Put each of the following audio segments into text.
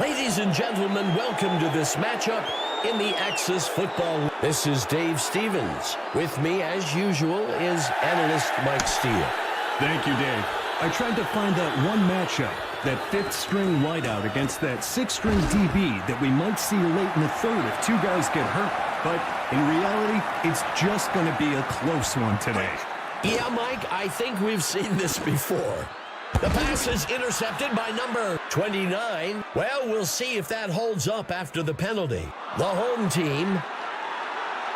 Ladies and gentlemen, welcome to this matchup in the Axis Football. This is Dave Stevens. With me, as usual, is analyst Mike Steele. Thank you, Dave. I tried to find that one matchup, that fifth-string wideout against that sixth-string DB that we might see late in the third if two guys get hurt. But in reality, it's just going to be a close one today. Yeah, Mike, I think we've seen this before. The pass is intercepted by number 29. Well, we'll see if that holds up after the penalty. The home team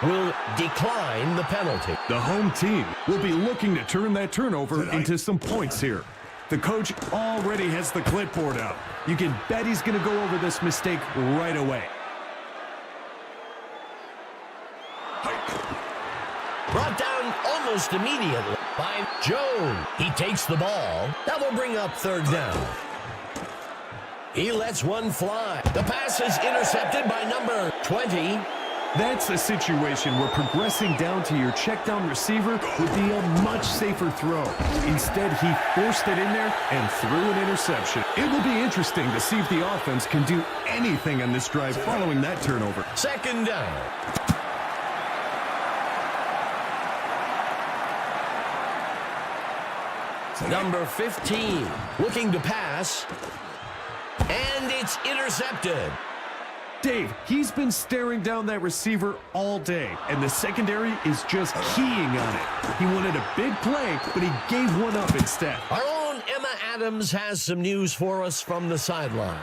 will decline the penalty. The home team will be looking to turn that turnover into some points here. The coach already has the clipboard out. You can bet he's going to go over this mistake right away. Brought down almost immediately by Jones. He takes the ball. That will bring up third down. He lets one fly. The pass is intercepted by number 20. That's a situation where progressing down to your check-down receiver would be a much safer throw. Instead, he forced it in there and threw an interception. It will be interesting to see if the offense can do anything on this drive following that turnover. Second down. Number 15, looking to pass, and it's intercepted. Dave, he's been staring down that receiver all day, and the secondary is just keying on it. He wanted a big play, but he gave one up instead. Our own Emma Adams has some news for us from the sideline.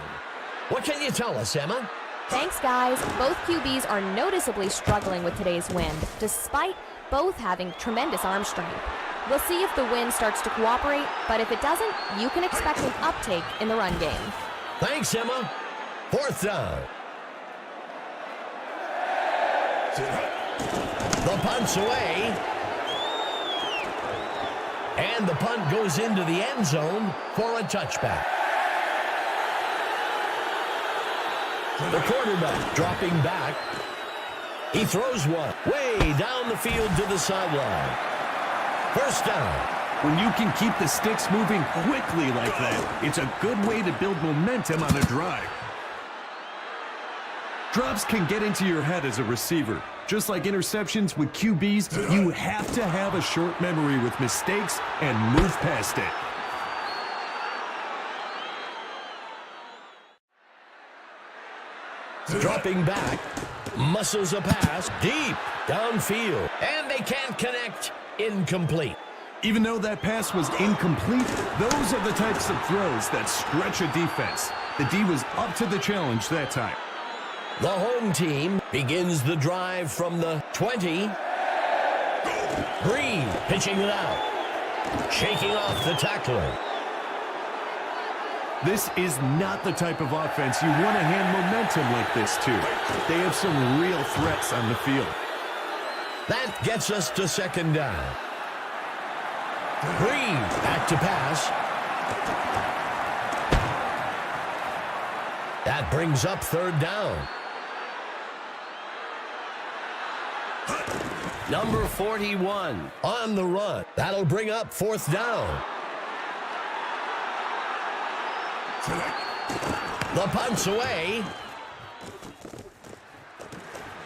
What can you tell us, Emma? Thanks, guys. Both QBs are noticeably struggling with today's wind, despite both having tremendous arm strength. We'll see if the wind starts to cooperate, but if it doesn't, you can expect an uptake in the run game. Thanks, Emma. Fourth down. The punt's away. And the punt goes into the end zone for a touchback. The quarterback dropping back. He throws one way down the field to the sideline. First down. When you can keep the sticks moving quickly like that, it's a good way to build momentum on a drive. Drops can get into your head as a receiver. Just like interceptions with QBs, you have to have a short memory with mistakes and move past it. Dropping back, muscles a pass, deep, downfield, and they can't connect. Incomplete. Even though that pass was incomplete, those are the types of throws that stretch a defense. The D was up to the challenge that time. The home team begins the drive from the 20. Green pitching it out. Shaking off the tackler. This is not the type of offense you want to hand momentum like this to. They have some real threats on the field. That gets us to second down. Green back to pass. That brings up third down. Number 41 on the run. That'll bring up fourth down. The punt's away.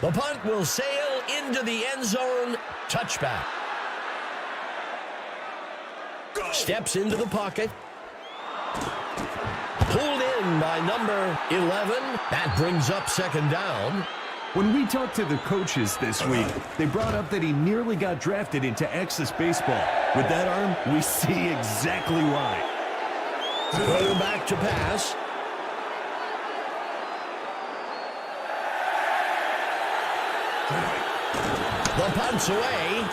The punt will sail into the end zone. Touchback. Steps into the pocket. Pulled in by number 11. That brings up second down. When we talked to the coaches this week, they brought up that he nearly got drafted into Axis baseball. With that arm, we see exactly why. Quarterback to pass. The punt's away.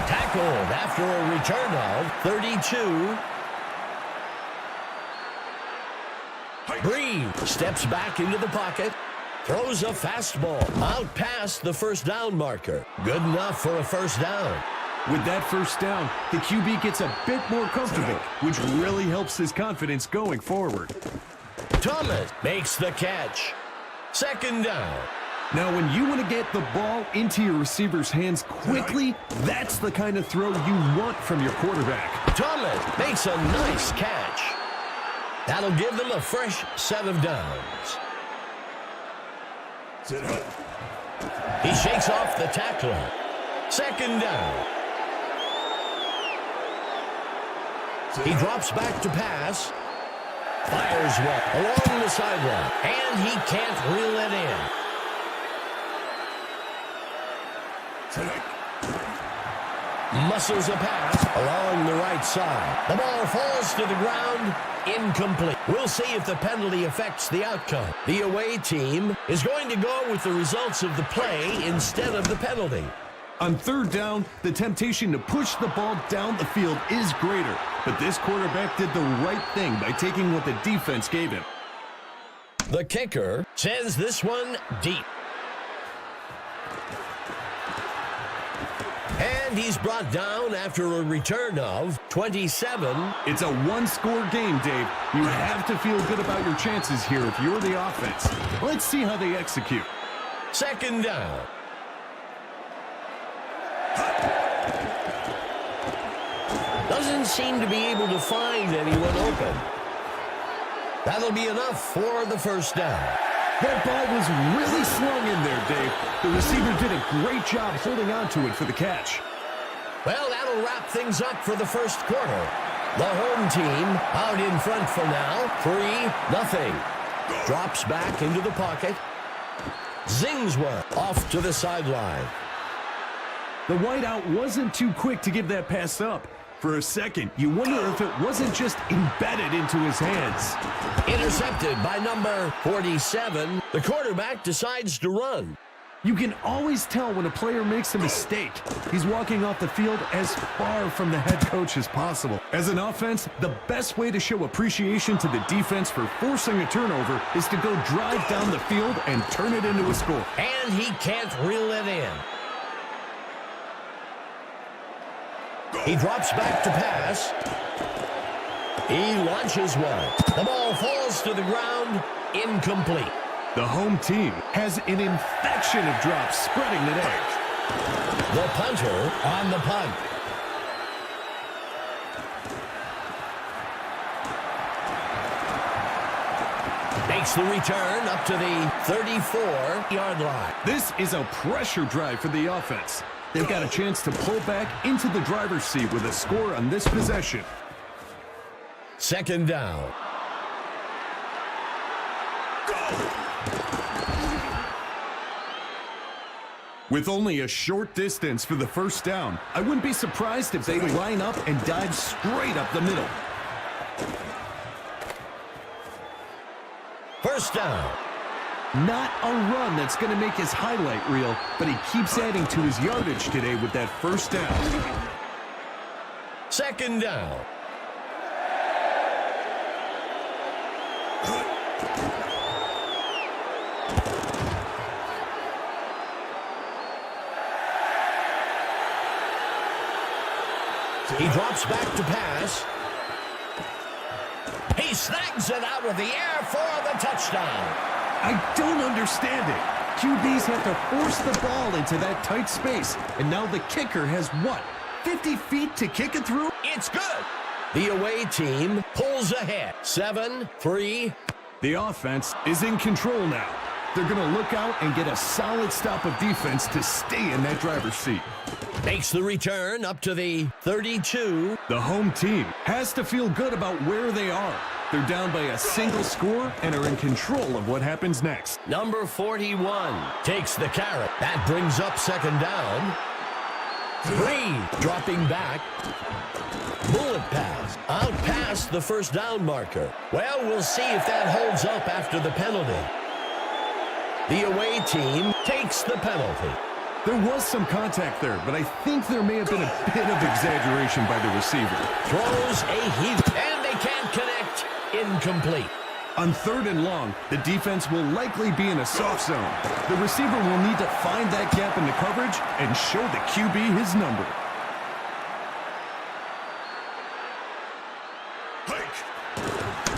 Tackled after a return of 32. Breed steps back into the pocket. Throws a fastball out past the first down marker. Good enough for a first down. With that first down, the QB gets a bit more comfortable, which really helps his confidence going forward. Thomas makes the catch. Second down. Now, when you want to get the ball into your receiver's hands quickly, that's the kind of throw you want from your quarterback. Tomlin makes a nice catch. That'll give them a fresh set of downs. He shakes off the tackler. Second down. He drops back to pass. Fires well along the sideline. And he can't reel it in. Muscles a pass along the right side. The ball falls to the ground. Incomplete. We'll see if the penalty affects the outcome. The away team is going to go with the results of the play instead of the penalty. On third down, the temptation to push the ball down the field is greater, but this quarterback did the right thing by taking what the defense gave him. The kicker sends this one deep. And he's brought down after a return of 27. It's a one-score game, Dave. You have to feel good about your chances here if you're the offense. Let's see how they execute. Second down. Doesn't seem to be able to find anyone open. That'll be enough for the first down. That ball was really slung in there, Dave. The receiver did a great job holding on to it for the catch. Well, that'll wrap things up for the first quarter. The home team out in front for now, 3-0. Drops back into the pocket. Zings one off to the sideline. The wideout wasn't too quick to give that pass up. For a second, you wonder if it wasn't just embedded into his hands. Intercepted by number 47. The quarterback decides to run. You can always tell when a player makes a mistake. He's walking off the field as far from the head coach as possible. As an offense, the best way to show appreciation to the defense for forcing a turnover is to go drive down the field and turn it into a score. And he can't reel it in. He drops back to pass. He launches one. The ball falls to the ground. Incomplete. The home team has an infection of drops spreading today. The punter on the punt. Makes the return up to the 34-yard line. This is a pressure drive for the offense. They've got a chance to pull back into the driver's seat with a score on this possession. Second down. With only a short distance for the first down, I wouldn't be surprised if they line up and dive straight up the middle. First down. Not a run that's going to make his highlight reel, but he keeps adding to his yardage today with that first down. Second down. He drops back to pass. He snags it out of the air for the touchdown. I don't understand it. QBs have to force the ball into that tight space, and now the kicker has what, 50 feet to kick it through? It's good. The away team pulls ahead. 7-3. The offense is in control now. They're going to look out and get a solid stop of defense to stay in that driver's seat. Makes the return up to the 32. The home team has to feel good about where they are. They're down by a single score and are in control of what happens next. Number 41 takes the carry. That brings up second down. 3 dropping back. Bullet pass out past the first down marker. Well, we'll see if that holds up after the penalty. The away team takes the penalty. There was some contact there, but I think there may have been a bit of exaggeration by the receiver. Throws a heave, and they can't connect. Incomplete. On third and long, the defense will likely be in a soft zone. The receiver will need to find that gap in the coverage and show the QB his number.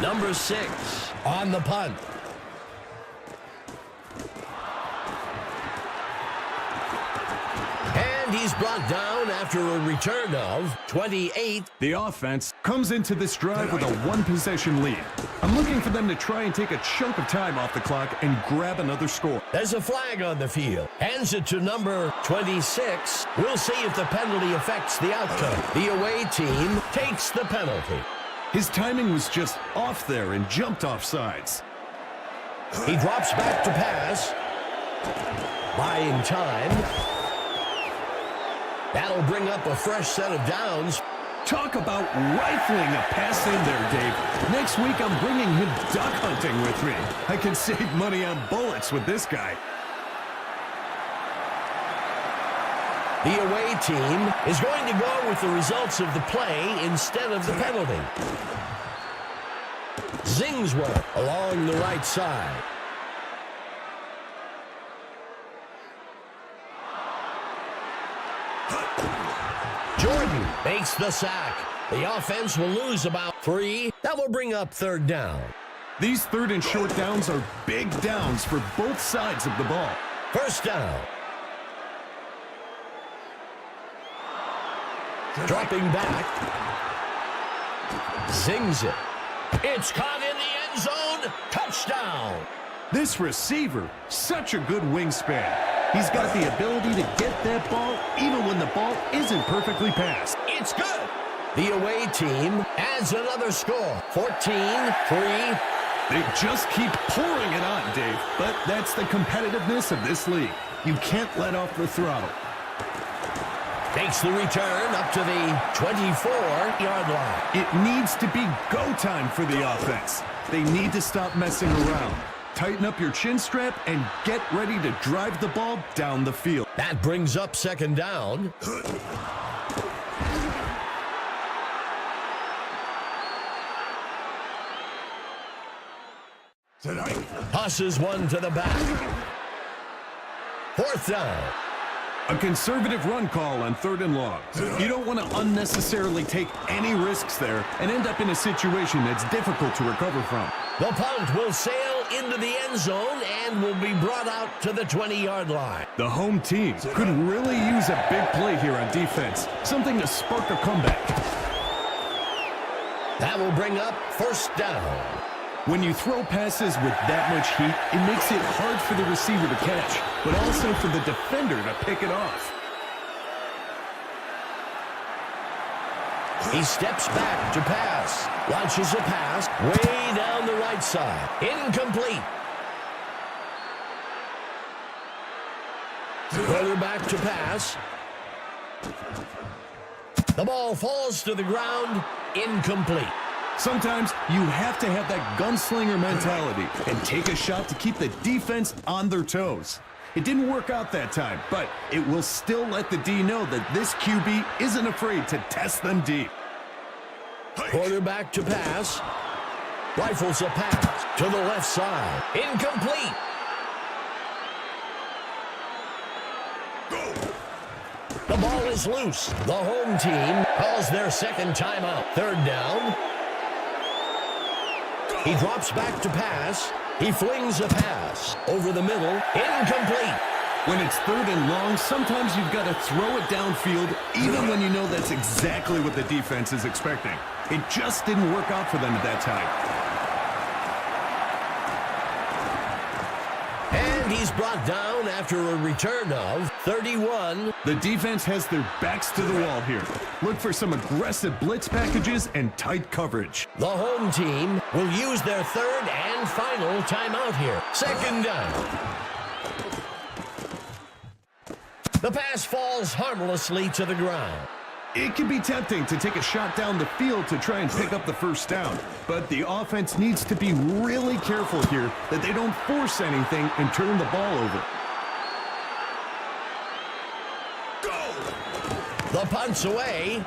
Number 6 on the punt. And he's brought down after a return of 28. The offense comes into this drive with a one-possession lead. I'm looking for them to try and take a chunk of time off the clock and grab another score. There's a flag on the field. Hands it to number 26. We'll see if the penalty affects the outcome. The away team takes the penalty. His timing was just off there and jumped off sides. He drops back to pass. Buying time. That'll bring up a fresh set of downs. Talk about rifling a pass in there, Dave. Next week, I'm bringing him duck hunting with me. I can save money on bullets with this guy. The away team is going to go with the results of the play instead of the penalty. Zingsworth along the right side. Jordan makes the sack. The offense will lose about 3. That will bring up third down. These third and short downs are big downs for both sides of the ball. First down. Dropping back. Zings it. It's caught in the end zone. Touchdown. This receiver, such a good wingspan. He's got the ability to get that ball even when the ball isn't perfectly passed. It's good. The away team adds another score. 14-3. They just keep pouring it on, Dave. But that's the competitiveness of this league. You can't let off the throttle. Takes the return up to the 24-yard line. It needs to be go time for the offense. They need to stop messing around. Tighten up your chin strap and get ready to drive the ball down the field. That brings up second down. Tosses one to the back. Fourth down. A conservative run call on third and long. You don't want to unnecessarily take any risks there and end up in a situation that's difficult to recover from. The punt will sail into the end zone and will be brought out to the 20-yard line. The home team could really use a big play here on defense, something to spark a comeback. That will bring up first down. When you throw passes with that much heat, it makes it hard for the receiver to catch, but also for the defender to pick it off. He steps back to pass. Launches a pass way down the right side. Incomplete. Quarterback to pass. The ball falls to the ground. Incomplete. Sometimes you have to have that gunslinger mentality and take a shot to keep the defense on their toes. It didn't work out that time, but it will still let the D know that this QB isn't afraid to test them deep. Quarterback to pass. Rifles a pass to the left side. Incomplete. The ball is loose. The home team calls their second timeout. Third down. He drops back to pass. He flings a pass over the middle. Incomplete. When it's third and long, sometimes you've got to throw it downfield, even when you know that's exactly what the defense is expecting. It just didn't work out for them at that time. And he's brought down after a return of 31. The defense has their backs to the wall here. Look for some aggressive blitz packages and tight coverage. The home team will use their third and final timeout here. Second down. The pass falls harmlessly to the ground. It can be tempting to take a shot down the field to try and pick up the first down, but the offense needs to be really careful here that they don't force anything and turn the ball over. The punt's away.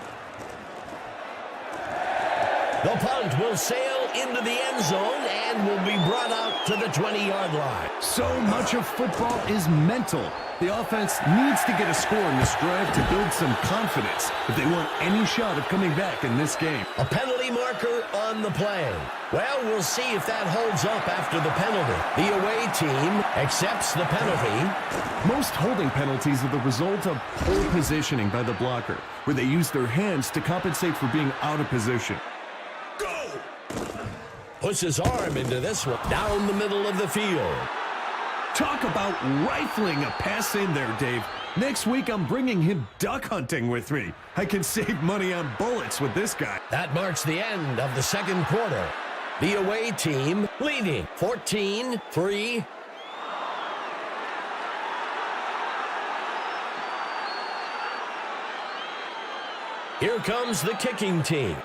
The punt will sail into the end zone and will be brought out to the 20-yard line. So much of football is mental. The offense needs to get a score in this drive to build some confidence if they want any shot of coming back in this game. A penalty marker on the play. Well, we'll see if that holds up after the penalty. The away team accepts the penalty. Most holding penalties are the result of poor positioning by the blocker, where they use their hands to compensate for being out of position. Puts his arm into this one. Down the middle of the field. Talk about rifling a pass in there, Dave. Next week, I'm bringing him duck hunting with me. I can save money on bullets with this guy. That marks the end of the second quarter. The away team leading 14-3. Here comes the kicking team.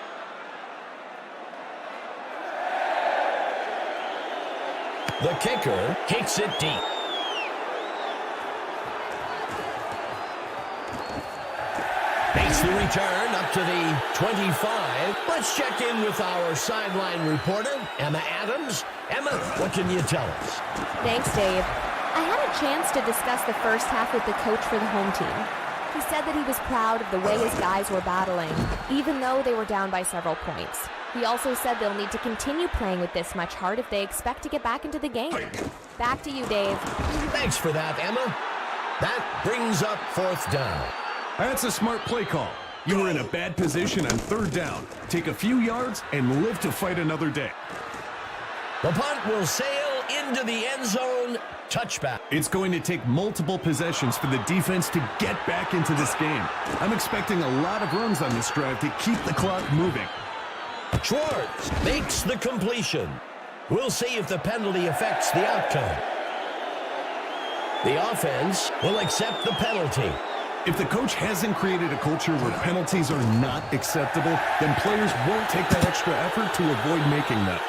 The kicker kicks it deep. Makes the return up to the 25. Let's check in with our sideline reporter, Emma Adams. Emma, what can you tell us? Thanks, Dave. I had a chance to discuss the first half with the coach for the home team. He said that he was proud of the way his guys were battling, even though they were down by several points. He also said they'll need to continue playing with this much heart if they expect to get back into the game. Back to you, Dave. Thanks for that, Emma. That brings up fourth down. That's a smart play call. You were in a bad position on third down. Take a few yards and live to fight another day. The punt will sail into the end zone. Touchback. It's going to take multiple possessions for the defense to get back into this game. I'm expecting a lot of runs on this drive to keep the clock moving. Schwartz makes the completion. We'll see if the penalty affects the outcome. The offense will accept the penalty. If the coach hasn't created a culture where penalties are not acceptable, then players won't take that extra effort to avoid making them.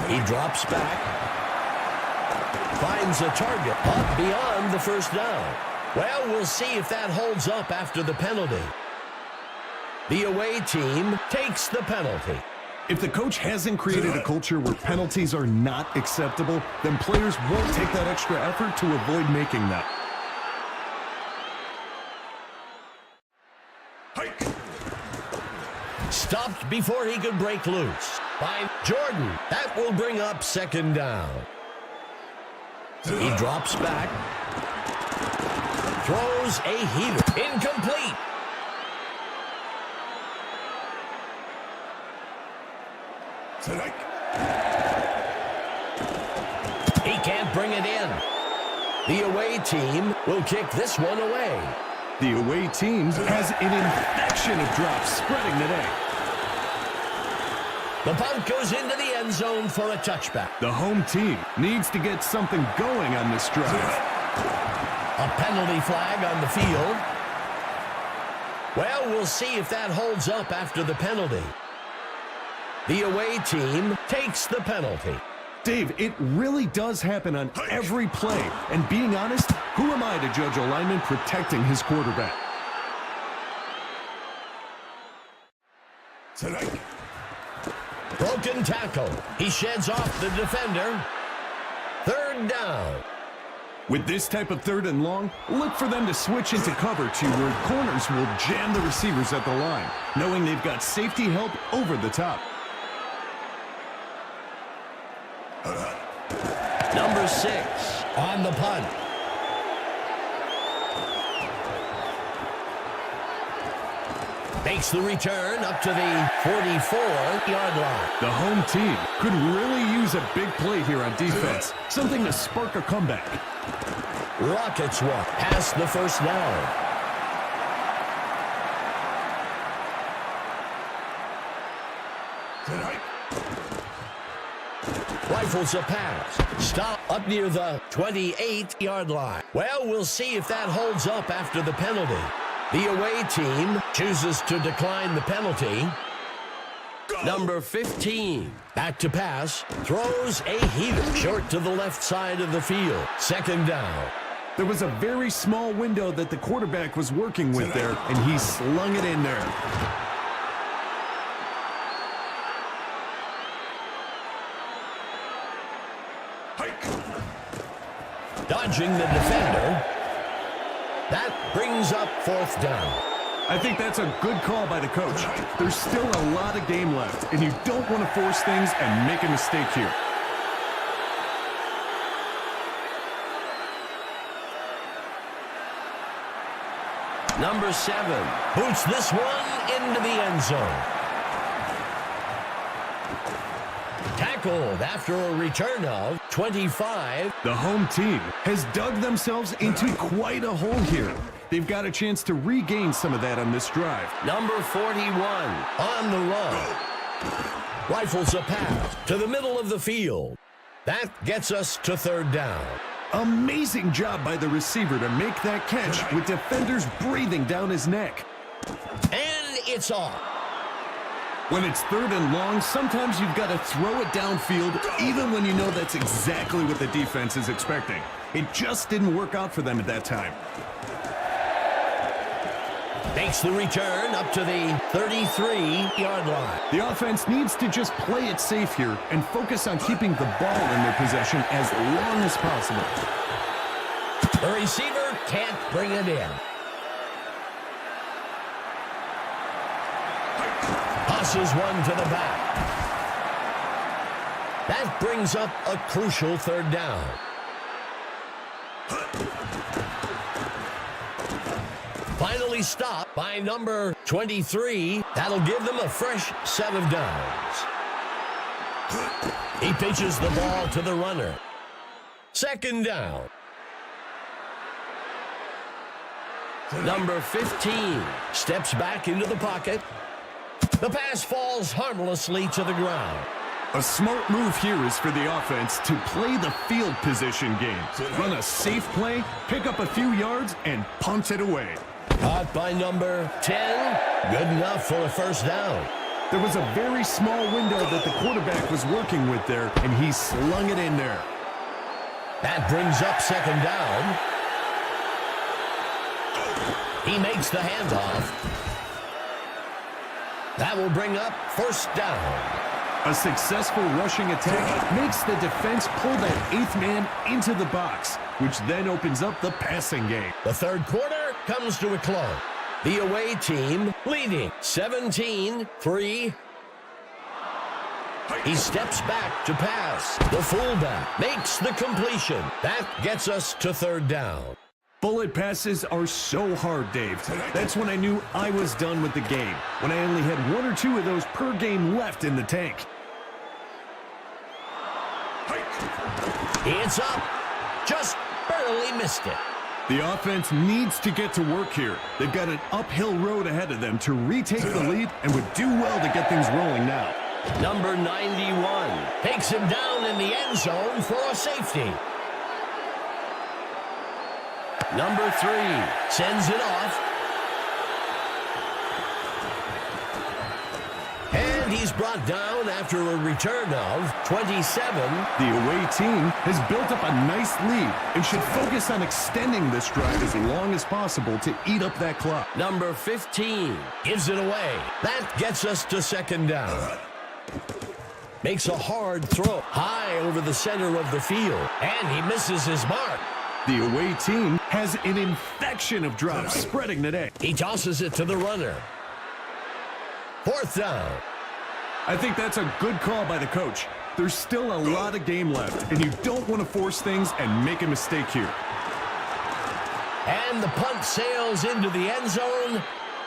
He drops back. Finds a target up beyond the first down. Well, we'll see if that holds up after the penalty. The away team takes the penalty. If the coach hasn't created a culture where penalties are not acceptable, then players won't take that extra effort to avoid making them. Stopped before he could break loose by Jordan. That will bring up second down. He drops back. Throws a heater. Incomplete. He can't bring it in. The away team will kick this one away. The away team has an infection of drops spreading today. The punt goes into the end zone for a touchback. The home team needs to get something going on this drive. A penalty flag on the field. Well, we'll see if that holds up after the penalty. The away team takes the penalty. Dave, it really does happen on every play. And being honest, who am I to judge a lineman protecting his quarterback? Broken tackle. He sheds off the defender. Third down. With this type of third and long, look for them to switch into cover two where corners will jam the receivers at the line, knowing they've got safety help over the top. Number 6 on the punt. Makes the return up to the 44-yard line. The home team could really use a big play here on defense, something to spark a comeback. Rockets one past the first down. Rifles a pass. Stop up near the 28-yard line. Well, we'll see if that holds up after the penalty. The away team chooses to decline the penalty. Number 15, back to pass, throws a heater short to the left side of the field. Second down. There was a very small window that the quarterback was working with there, and he slung it in there. Dodging the defender. That brings up 4th down. I think that's a good call by the coach. There's still a lot of game left, and you don't want to force things and make a mistake here. Number 7 boots this one into the end zone. Tackled after a return of 25. The home team has dug themselves into quite a hole here. They've got a chance to regain some of that on this drive. Number 41 on the run. Rifles a pass to the middle of the field. That gets us to 3rd down. Amazing job by the receiver to make that catch with defenders breathing down his neck. And it's off. When it's 3rd and long, sometimes you've got to throw it downfield even when you know that's exactly what the defense is expecting. It just didn't work out for them at that time. Makes the return up to the 33-yard line. The offense needs to just play it safe here and focus on keeping the ball in their possession as long as possible. The receiver can't bring it in. Passes one to the back. That brings up a crucial 3rd down. Finally stopped by number 23. That'll give them a fresh set of downs. He pitches the ball to the runner. 2nd down. Number 15 steps back into the pocket. The pass falls harmlessly to the ground. A smart move here is for the offense to play the field position game. Run a safe play, pick up a few yards, and punt it away. Caught by number 10. Good enough for a 1st down. There was a very small window that the quarterback was working with there, and he slung it in there. That brings up 2nd down. He makes the handoff. That will bring up 1st down. A successful rushing attack makes the defense pull that 8th man into the box, which then opens up the passing game. The 3rd quarter comes to a close. The away team leading 17-3. He steps back to pass. The fullback makes the completion. That gets us to 3rd down. Bullet passes are so hard, Dave. That's when I knew I was done with the game, when I only had 1 or 2 of those per game left in the tank. It's up. Just barely missed it. The offense needs to get to work here. They've got an uphill road ahead of them to retake the lead and would do well to get things rolling now. Number 91 takes him down in the end zone for a safety. Number 3 sends it off. And he's brought down after a return of 27. The away team has built up a nice lead and should focus on extending this drive as long as possible to eat up that clock. Number 15 gives it away. That gets us to 2nd down. Makes a hard throw high over the center of the field. And he misses his mark. The away team has an infection of drops spreading today. He tosses it to the runner. 4th down. I think that's a good call by the coach. There's still a lot of game left, and you don't want to force things and make a mistake here. And the punt sails into the end zone.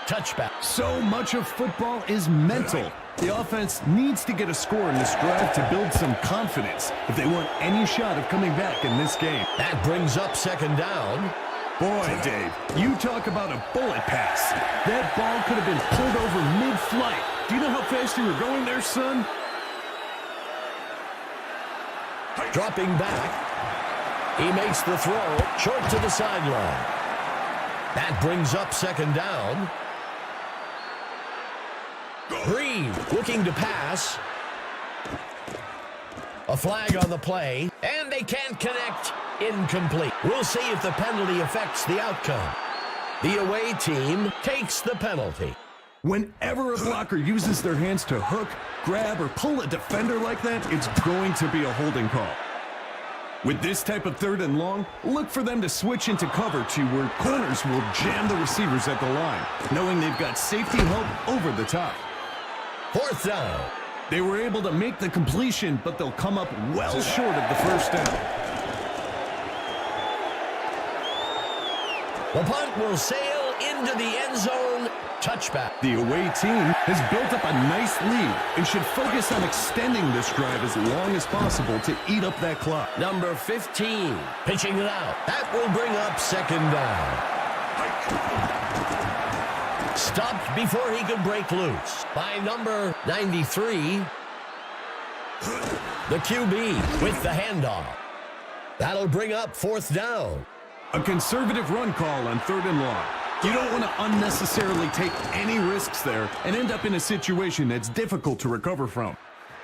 Touchback. So much of football is mental. The offense needs to get a score in this drive to build some confidence if they want any shot of coming back in this game. That brings up 2nd down. Boy, Dave, you talk about a bullet pass. That ball could have been pulled over mid-flight. Do you know how fast you were going there, son? Dropping back. He makes the throw short to the sideline. That brings up 2nd down. Green looking to pass. A flag on the play, and they can't connect. incomplete. We'll see if the penalty affects the outcome. The away team takes the penalty. Whenever a blocker uses their hands to hook, grab, or pull a defender like that, it's going to be a holding call. With this type of 3rd and long, look for them to switch into cover 2 where corners will jam the receivers at the line, knowing they've got safety help over the top. 4th down. They were able to make the completion, but they'll come up well short of the 1st down. The punt will sail into the end zone. Touchback. The away team has built up a nice lead and should focus on extending this drive as long as possible to eat up that clock. Number 15, pitching it out. That will bring up 2nd down. Stopped before he could break loose by number 93. The QB with the handoff. That'll bring up 4th down. A conservative run call on 3rd and long. You don't want to unnecessarily take any risks there and end up in a situation that's difficult to recover from.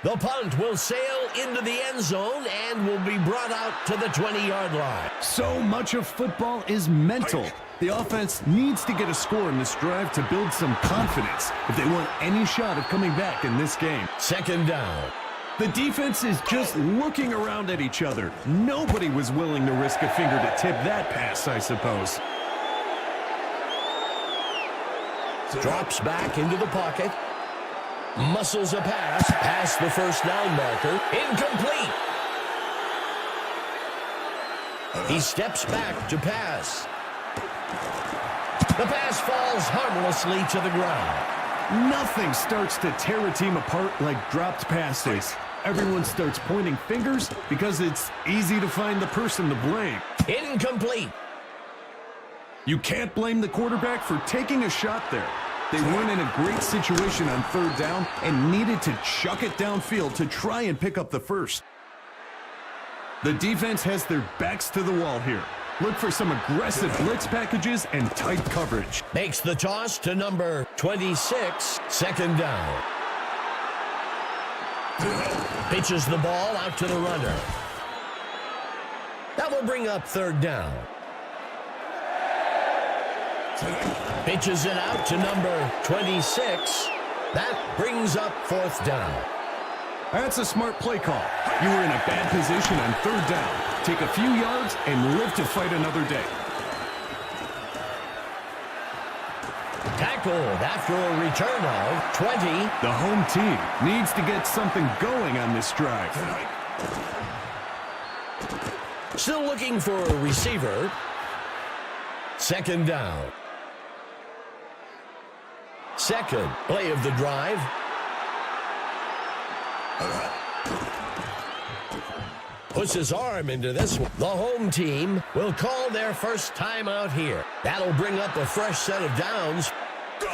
The punt will sail into the end zone and will be brought out to the 20-yard line. So much of football is mental. The offense needs to get a score in this drive to build some confidence if they want any shot of coming back in this game. 2nd down. The defense is just looking around at each other. Nobody was willing to risk a finger to tip that pass, I suppose. Drops back into the pocket. Muscles a pass past the 1st down marker. Incomplete. He steps back to pass. The pass falls harmlessly to the ground. Nothing starts to tear a team apart like dropped passes. Everyone starts pointing fingers because it's easy to find the person to blame. Incomplete. You can't blame the quarterback for taking a shot there. They weren't in a great situation on 3rd down and needed to chuck it downfield to try and pick up the 1st. The defense has their backs to the wall here. Look for some aggressive blitz packages and tight coverage. Makes the toss to number 26, 2nd down. Pitches the ball out to the runner. That will bring up 3rd down. Pitches it out to number 26. That brings up 4th down. That's a smart play call. You were in a bad position on 3rd down. Take a few yards and live to fight another day. Tackled after a return of 20. The home team needs to get something going on this drive. Still looking for a receiver. 2nd down. 2nd play of the drive. Puts his arm into this one. The home team will call their 1st time out here. That'll bring up a fresh set of downs.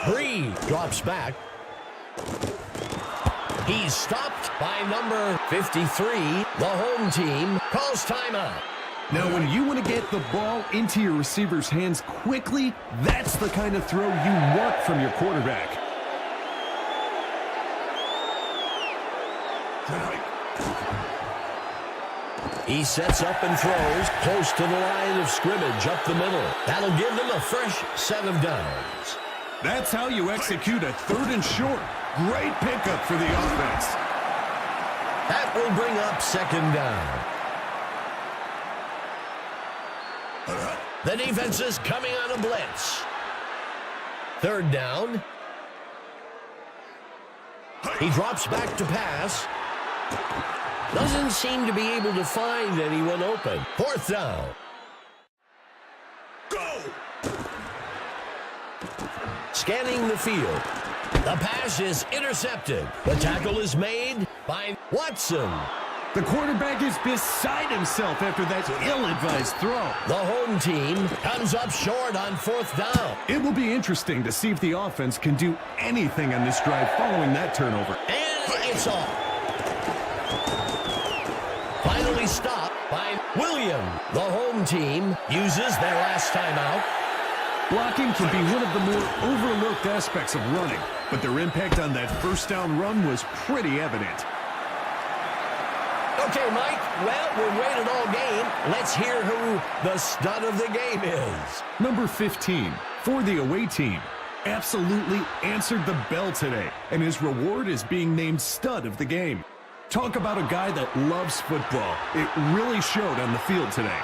Bree drops back. He's stopped by number 53. The home team calls timeout. Now, when you want to get the ball into your receiver's hands quickly, that's the kind of throw you want from your quarterback. He sets up and throws close to the line of scrimmage up the middle. That'll give them a fresh set of downs. That's how you execute a 3rd and short. Great pickup for the offense. That will bring up 2nd down. The defense is coming on a blitz. 3rd down. He drops back to pass. Doesn't seem to be able to find anyone open. 4th down. Go! Scanning the field. The pass is intercepted. The tackle is made by Watson. The quarterback is beside himself after that ill-advised throw. The home team comes up short on 4th down. It will be interesting to see if the offense can do anything on this drive following that turnover. And it's off. Finally stopped by William. The home team uses their last timeout. Blocking can be one of the more overlooked aspects of running, but their impact on that 1st down run was pretty evident. Okay, Mike, well, we've waited all game. Let's hear who the stud of the game is. Number 15 for the away team. Absolutely answered the bell today, and his reward is being named stud of the game. Talk about a guy that loves football. It really showed on the field today.